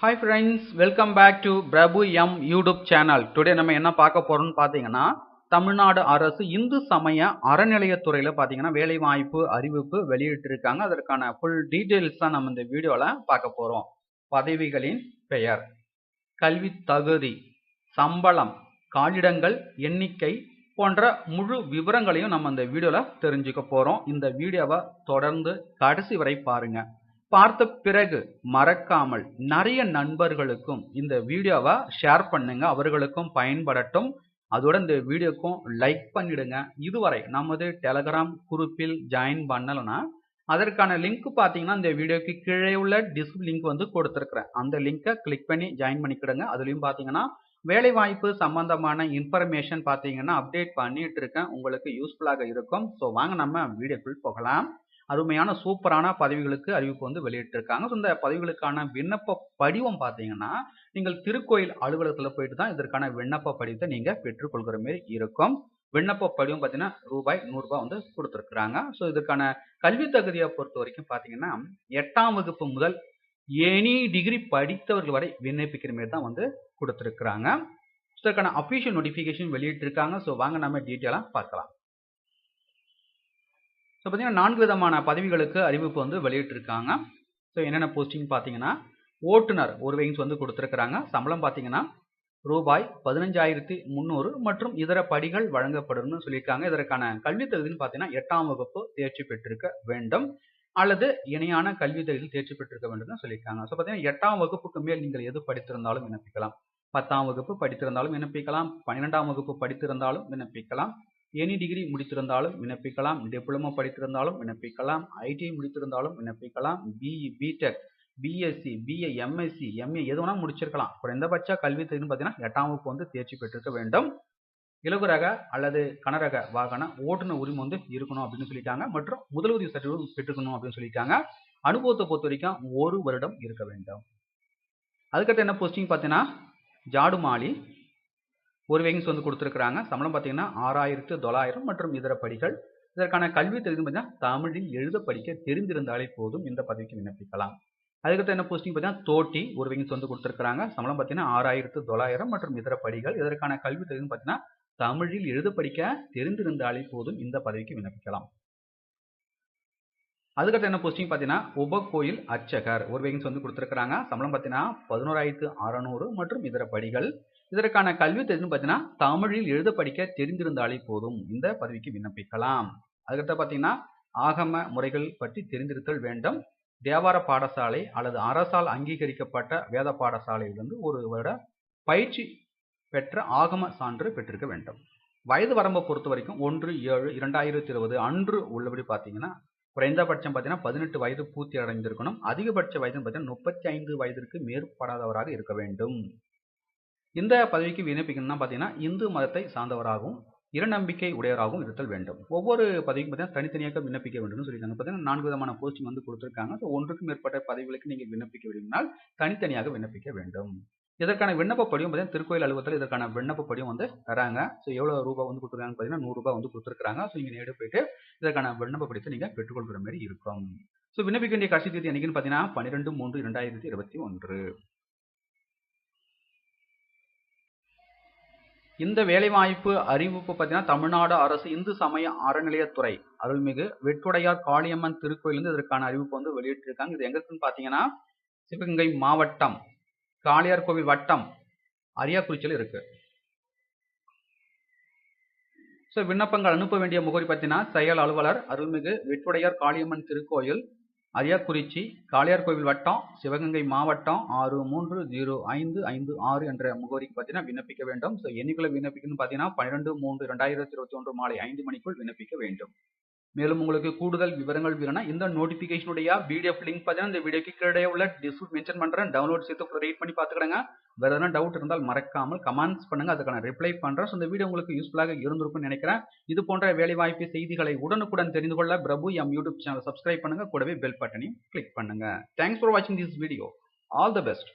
Hi friends, welcome back to Prabhu M YouTube channel. Today நம்ம என்ன பார்க்க போறோம்னு பாத்தீங்கன்னா தமிழ்நாடு அரசு இந்து சமய அறநிலையத்துறையில பாத்தீங்கன்னா வேலை வாய்ப்பு அறிவிப்பு வெளியிட்டு இருக்காங்க. அதற்கான full details தான் நம்ம இந்த வீடியோல பார்க்க போறோம். பதவிகளின் பெயர், கல்வி தகுதி, சம்பளம், காலிடங்கள் எண்ணிக்கை போன்ற முழு விவரங்களையும் நம்ம இந்த வீடியோல தெரிஞ்சுக்க போறோம். இந்த வீடியோவை தொடர்ந்து கடைசி வரை பாருங்க. பார்த்த பிறகு மறக்காமல் நிறைய நண்பர்களுக்கும் இந்த வீடியோவை ஷேர் பண்ணுங்க, அவர்களுக்கும் பயன்படட்டும். அதோட இந்த வீடியோக்கும் லைக் பண்ணிடுங்க. இதுவரை நமது டெலகிராம் குரூப்பில் ஜாயின் பண்ணலன்னா அதற்கான லிங்க் பார்த்தீங்கன்னா இந்த வீடியோக்கு கீழே உள்ள டிஸ்கிரிப்ஷன் லிங்க் வந்து கொடுத்துருக்குறேன். அந்த லிங்கை கிளிக் பண்ணி ஜாயின் பண்ணிக்கிடுங்க. அதுலேயும் பார்த்தீங்கன்னா வேலை வாய்ப்பு சம்பந்தமான இன்ஃபர்மேஷன் பார்த்தீங்கன்னா அப்டேட் பண்ணிட்டு இருக்கேன், உங்களுக்கு யூஸ்ஃபுல்லாக இருக்கும். ஸோ வாங்க நம்ம வீடியோக்குள் போகலாம். அருமையான சூப்பரான பதவிகளுக்கு அறிவிப்பு வந்து வெளியிட்டிருக்காங்க. இந்த பதவிகளுக்கான விண்ணப்ப படிவம் பார்த்தீங்கன்னா நீங்கள் திருக்கோயில் அலுவலகத்தில் போயிட்டு தான் இதற்கான விண்ணப்ப படிவத்தை நீங்க பெற்றுக்கொள்கிற மாதிரி இருக்கும். விண்ணப்ப படிவம் பார்த்தீங்கன்னா ரூபாய் 100 வந்து கொடுத்துருக்குறாங்க. ஸோ இதற்கான கல்வி தகுதியை பொறுத்த வரைக்கும் பார்த்தீங்கன்னா 8ஆம் வகுப்பு முதல் எனி டிகிரி படித்தவர்கள் வரை விண்ணப்பிக்கிற மாதிரி தான் வந்து கொடுத்துருக்குறாங்க. இதற்கான அஃபிஷியல் நோட்டிஃபிகேஷன் வெளியிட்டிருக்காங்க. ஸோ வாங்க நம்ம டீட்டெயிலாக பார்க்கலாம். ஸோ பார்த்தீங்கன்னா 4 விதமான பதவிகளுக்கு அறிவிப்பு வந்து வெளியிட்டிருக்காங்க. ஸோ என்னென்ன போஸ்டிங் பார்த்தீங்கன்னா ஓட்டுநர் ஒரு வேகன்ஸ் வந்து கொடுத்துருக்குறாங்க. சம்பளம் பார்த்தீங்கன்னா ரூபாய் 15,300 மற்றும் இதர படிகள் வழங்கப்படும்னு சொல்லியிருக்காங்க. இதற்கான கல்வி தகுதின்னு பார்த்தீங்கன்னா 8ஆம் வகுப்பு தேர்ச்சி பெற்றிருக்க வேண்டும் அல்லது இணையான கல்வி தகுதியில் தேர்ச்சி பெற்றிருக்க வேண்டும் சொல்லியிருக்காங்க. ஸோ பார்த்தீங்கன்னா 8ஆம் வகுப்புக்கு மேல் நீங்கள் எது படித்திருந்தாலும் விண்ணப்பிக்கலாம். 10ஆம் வகுப்பு படித்திருந்தாலும் விண்ணப்பிக்கலாம். 12ஆம் வகுப்பு படித்திருந்தாலும் விண்ணப்பிக்கலாம். எனி டிகிரி முடித்திருந்தாலும் விண்ணப்பிக்கலாம். டிப்ளமோ படித்திருந்தாலும் விண்ணப்பிக்கலாம். ஐடிஐ முடித்திருந்தாலும் விண்ணப்பிக்கலாம். BE, BTech, BSc, BA, MSc, MA எது வேணா முடிச்சிருக்கலாம். குறைந்தபட்ச கல்வி தகுதின்னு பார்த்தீங்கன்னா 8ஆம் வகுப்பு வந்து தேர்ச்சி பெற்றிருக்க வேண்டும். இலகுரக அல்லது கனரக வாகன ஓட்டுநர் உரிமை வந்து இருக்கணும் அப்படின்னு சொல்லிட்டாங்க. மற்றும் முதலுதவி சர்டிஃபிகேட் பெற்றுக்கணும் அப்படின்னு சொல்லிட்டாங்க. அனுபவத்தை பொறுத்த வரைக்கும் 1 வருடம் இருக்க வேண்டும். அதுக்கடுத்து என்ன போஸ்டிங் பார்த்தீங்கன்னா ஜாடுமாலி ஒரு வேகன்ஸ் வந்து கொடுத்துருக்குறாங்க. சம்பளம் பார்த்தீங்கன்னா 6,900 மற்றும் இதர படிகள். இதற்கான கல்வி தகுதி பார்த்தீங்கன்னா தமிழில் எழுத படிக்க தெரிந்திருந்தாலே போதும் இந்த பதவிக்கு விண்ணப்பிக்கலாம். அதுக்கடுத்து என்ன போஸ்டிங் பார்த்தீங்கன்னா தோட்டி ஒரு வேகன்ஸ் வந்து கொடுத்துருக்குறாங்க. சம்பளம் பார்த்தீங்கன்னா 6,900 மற்றும் இதர படிகள். இதற்கான கல்வி தகுதி பார்த்தீங்கன்னா தமிழில் எழுத படிக்க தெரிந்திருந்தாலே போதும் இந்த பதவிக்கு விண்ணப்பிக்கலாம். அதுக்கடுத்து என்ன போஸ்டிங் பார்த்தீங்கன்னா உபகோயில் அர்ச்சகர் ஒரு வேகன்ஸ் வந்து கொடுத்துருக்குறாங்க. சம்பளம் பார்த்தீங்கன்னா 11,600 மற்றும் இதர படிகள். இதற்கான கல்வி தகுதி பார்த்தீங்கன்னா தமிழில் எழுத படிக்க தெரிந்திருந்தாலே போதும் இந்த பதவிக்கு விண்ணப்பிக்கலாம். அதுக்கடுத்து பார்த்தீங்கன்னா ஆகம முறைகள் பற்றி தெரிந்திருத்தல் வேண்டும். தேவார பாடசாலை அல்லது அரசால் அங்கீகரிக்கப்பட்ட வேத பாடசாலையிலிருந்து 1 வருட பயிற்சி பெற்ற ஆகம சான்று பெற்றிருக்க வேண்டும். வயது வரம்பை பொறுத்த வரைக்கும் 1/7/2020 அன்று உள்ளபடி பார்த்தீங்கன்னா குறைந்தபட்சம் பார்த்தீங்கன்னா 18 வயது பூர்த்தி அடைந்திருக்கணும். அதிகபட்ச வயது பார்த்தீங்கன்னா 35 வயதிற்கு மேற்படாதவராக இருக்க வேண்டும். இந்த பதவிக்கு விண்ணப்பிக்கணும்னா பார்த்தீங்கன்னா இந்து மதத்தை சார்ந்தவராகவும் இறைநம்பிக்கை உடையவராகவும் இருத்தல் வேண்டும். ஒவ்வொரு பதவிக்கும் பார்த்தீங்கன்னா தனித்தனியாக விண்ணப்பிக்க வேண்டும் சொல்லியிருக்காங்க. பார்த்தீங்கன்னா 4 விதமான போஸ்டிங் வந்து கொடுத்துருக்காங்க. ஸோ ஒன்றுக்கும் மேற்பட்ட பதவிகளுக்கு நீங்கள் விண்ணப்பிக்க விரும்பினால் தனித்தனியாக விண்ணப்பிக்க வேண்டும். இதற்கான விண்ணப்ப படிவம் பார்த்தீங்கன்னா திருக்கோயில் அலுவலகத்தில் இதற்கான விண்ணப்ப படிவம் வந்து தராங்க. ஸோ எவ்வளோ ரூபாய் வந்து கொடுத்துருக்காங்க பார்த்தீங்கன்னா 100 ரூபாய் வந்து கொடுத்துருக்காங்க. ஸோ நீங்கள் நேரில் போயிட்டு இதற்கான விண்ணப்ப படிவத்தை நீங்கள் பெற்றுக்கொள்கிற மாதிரி இருக்கும். ஸோ விண்ணப்பிக்க வேண்டிய கடைசி தேதி என்னைக்குன்னு பார்த்தீங்கன்னா 12/3/2021. இந்த வேலைவாய்ப்பு அறிவிப்பு பார்த்தீங்கன்னா தமிழ்நாடு அரசு இந்து சமய அறநிலையத்துறை அருள்மிகு வெட்டுடையார் காளியம்மன் திருக்கோயிலிருந்து இதற்கான அறிவிப்பு வந்து வெளியிட்டிருக்காங்க. இது எங்க இருக்குன்னு பார்த்தீங்கன்னா சிவகங்கை மாவட்டம் காளியார் கோவில் வட்டம் அரியாக்குறிச்சியில் இருக்கு. ஸோ விண்ணப்பங்கள் அனுப்ப வேண்டிய முகவரி பார்த்தீங்கன்னா செயல் அலுவலர் அருள்மிகு வெட்டுடையார் காளியம்மன் திருக்கோயில் அரியாக்குறிச்சி காளியார் கோவில் வட்டம் சிவகங்கை மாவட்டம் 630556 என்ற முகவரிக்கு பார்த்தீங்கன்னா விண்ணப்பிக்க வேண்டும். ஸோ எண்ணிக்கையில் விண்ணப்பிக்கணும்னு பார்த்தீங்கன்னா 12/3/2021 மாலை 5 மணிக்குள் விண்ணப்பிக்க வேண்டும். மேலும் உங்களுக்கு கூடுதல் விவரங்கள் வேணும்னா இந்த நோட்டிஃபிகேஷனுடைய பிடிஎஃப் லிங்க் பார்த்தீங்கன்னா இந்த வீடியோக்கு கீழே உள்ள டிஸ்கிரிப்ஷன் மென்ஷன் பண்ணுறேன். டவுன்லோட் சேர்த்து ரீட் பண்ணி பார்த்துக்கிடுங்க. வேறு எதனா டவுட் இருந்தால் மறக்காமல் கமெண்ட்ஸ் பண்ணுங்க, அதுக்கான ரிப்ளை பண்ணுறேன். ஸோ இந்த வீடியோ உங்களுக்கு யூஸ்ஃபுல்லாக இருந்திருக்கும்னு நினைக்கிறேன். இது போன்ற வேலைவாய்ப்பு செய்திகளை உடனுக்குடன் தெரிந்து கொள்ள பிரபு எம் யூடியூப் சேனல் சப்ஸ்கிரைப் பண்ணுங்க, கூடவே பெல் பட்டனையும் கிளிக் பண்ணுங்க. தேங்க்ஸ் ஃபார் வாட்சிங் this video. All the best.